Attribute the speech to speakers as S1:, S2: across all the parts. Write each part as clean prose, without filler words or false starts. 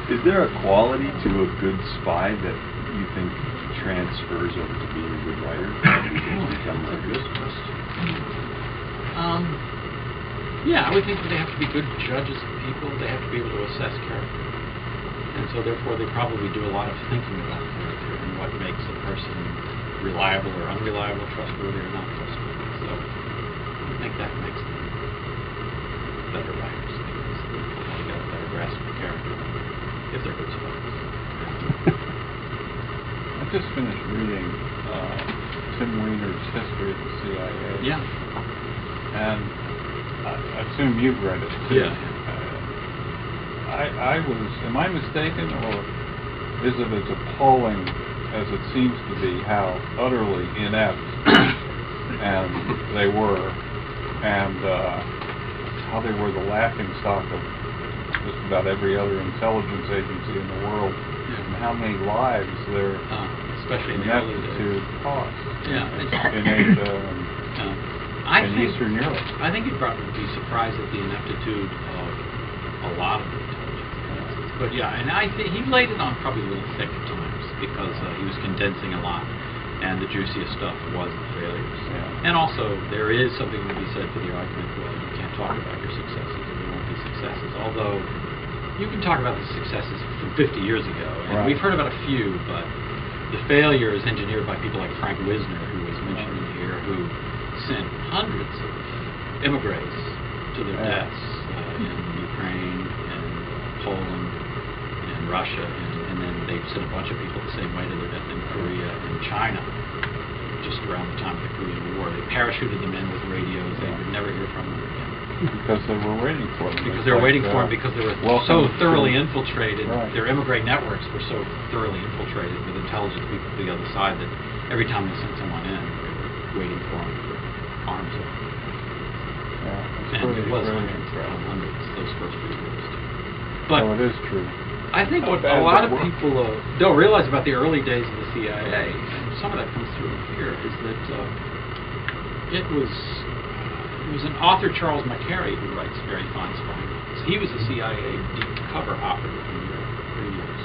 S1: Is there a quality to a good spy that you think transfers over to being a good writer?
S2: That's a good question. Yeah, I would think that they have to be good judges of people. They have to be able to assess character. And so therefore they probably do a lot of thinking about character and what makes a person reliable or unreliable, trustworthy or not trustworthy. So I think that makes them better writers, because they got a better grasp of character if they're good spies.
S3: I just finished reading Tim Weiner's History of the CIA.
S2: Yeah.
S3: And I assume you've read it too.
S2: Yeah.
S3: Am I mistaken, or is it as appalling as it seems to be how utterly inept and they were, and how they were the laughingstock of just about every other intelligence agency in the world, and how many lives they're
S2: especially in the early days.
S3: to cost in Asia and Eastern Europe.
S2: I think you'd probably be surprised at the ineptitude of a lot of the intelligence agencies. But yeah, and I think he laid it on probably a little thick at times, because he was condensing a lot, and the juiciest stuff was the failures. And also, there is something to be said for the argument, well, you can't talk about your successes and there won't be successes. Although, you can talk about the successes from 50 years ago, and we've heard about a few, but the failure is engineered by people like Frank Wisner, who was mentioned in here, who sent hundreds of immigrants to their deaths in Ukraine and Poland and Russia, and then they sent a bunch of people the same way to their death in Korea and China, just around the time of the Korean War. They parachuted them in with radios. They would never hear from them again.
S3: Because they were waiting for them.
S2: Because they were waiting for them, because they were so thoroughly infiltrated. Their immigrant networks were so thoroughly infiltrated with intelligence people to the other side that every time they sent someone in, they were waiting for them with arms open. And it was hundreds those first few years. But
S3: it is true.
S2: I think what a lot of people don't realize about the early days of the CIA, and some of that comes through here, is that it was an author, Charles McCary, who writes very fine spy novels. He was a CIA deep cover operative in Europe for years.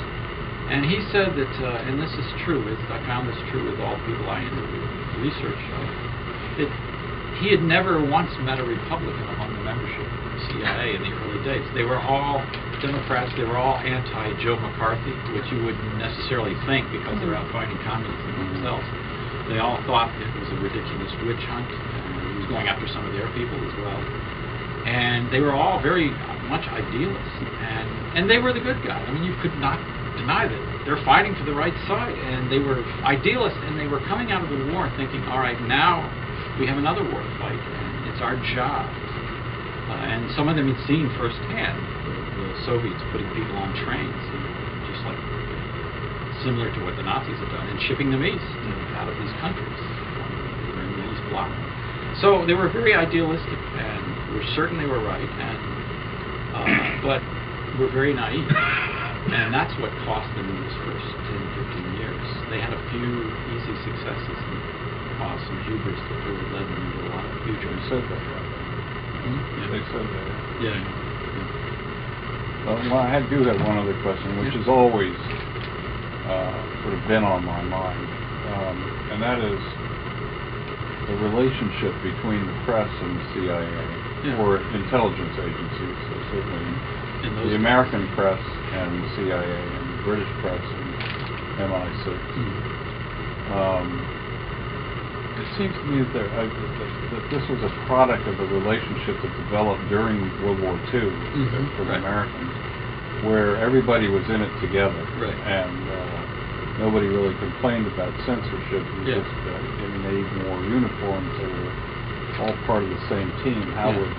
S2: And he said that, and this is true, I found this true with all the people I interviewed and researched, that he had never once met a Republican among the membership of the CIA in the early days. They were all Democrats, they were all anti-Joe McCarthy, which you wouldn't necessarily think because they're out fighting communism themselves. They all thought it was a ridiculous witch hunt, and he was going after some of their people as well. And they were all very much idealists, and they were the good guys. I mean, you could not deny that. They're fighting for the right side, and they were idealists, and they were coming out of the war thinking, all right, now we have another war to fight, and it's our job. And some of them had seen firsthand the Soviets putting people on trains, just like similar to what the Nazis had done, and shipping them east out of these countries. They were in the East Bloc. So they were very idealistic, and were certain they were right, and but were very naive. And that's what cost them in those first 10, 15 years. They had a few easy successes and caused some hubris that really led them into a lot of future.
S3: They said that, right? They said that.
S2: Yeah.
S3: Well, I do have one other question, which has always sort of been on my mind, and that is the relationship between the press and the CIA, or intelligence agencies, so certainly the American press and the CIA, and the British press and MI6. It seems to me that this was a product of a relationship that developed during World War II for the Americans, where everybody was in it together, and nobody really complained about censorship. You just, they even wore uniforms. They were all part of the same team. How would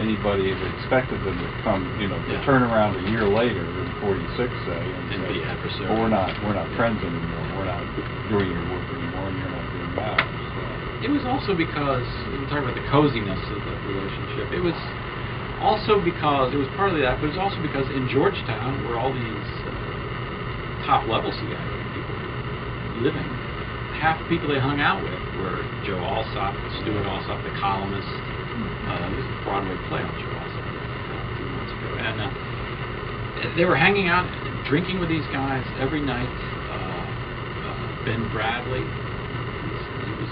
S3: anybody have expected them to come, to turn around a year later in '46, say, and say,
S2: be adversarial?
S3: Well, we're not friends anymore. We're not doing your work anymore, and you're not doing ours.
S2: It was also because, we talk about the coziness of the relationship, it was also because, it was partly that, but it was also because in Georgetown, where all these top-level CIA people living, half the people they hung out with were Joe Alsop, Stuart Alsop, the columnist. There was a Broadway play on Joe Alsop a few months ago. they were hanging out, drinking with these guys every night. Ben Bradley, he was,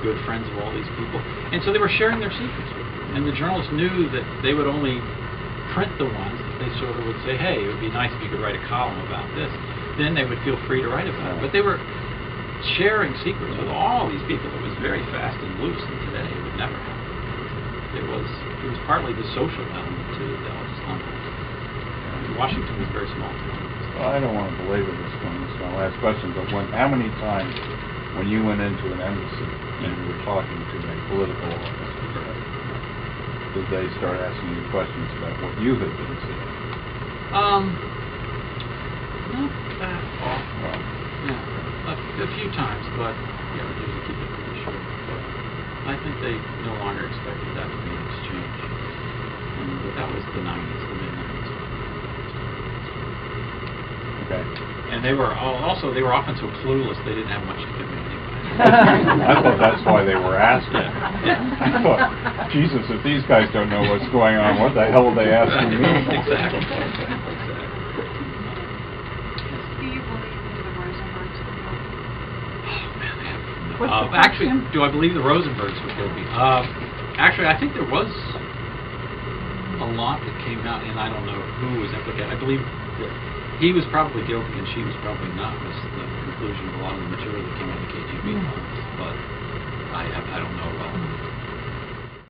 S2: good friends of all these people, and so they were sharing their secrets with them. And the journalists knew that they would only print the ones that they sort of would say, hey, it would be nice if you could write a column about this. Then they would feel free to write about it. But they were sharing secrets with all these people. It was very fast and loose, and today it would never happen. It was partly the social element to the Dallas London. Washington was a very small town.
S3: Well, I don't want to belabor this one. This is my last question. But how many times when you went into an embassy and you were talking to a political officer, did they start asking you questions about what you had been seeing?
S2: Not that often.
S3: Well,
S2: A few times, but we usually keep it pretty short. But I think they no longer expected that to be an exchange. But that was the 90s, the mid-90s.
S3: okay.
S2: And they were often so clueless they didn't have much to give me anyway.
S3: I thought that's why they were asking.
S2: Yeah.
S3: I thought, Jesus, if these guys don't know what's going on, what the hell are they asking me?
S2: Exactly.
S4: Do you believe in the Rosenbergs?
S2: Oh man, I have
S4: What's the
S2: actually,
S4: question?
S2: do I believe the Rosenbergs were guilty? Actually, I think there was a lot that came out, and I don't know who was implicated. I believe that he was probably guilty and she was probably not, was the conclusion of a lot of the material that came out of the KGB files. But I don't know well.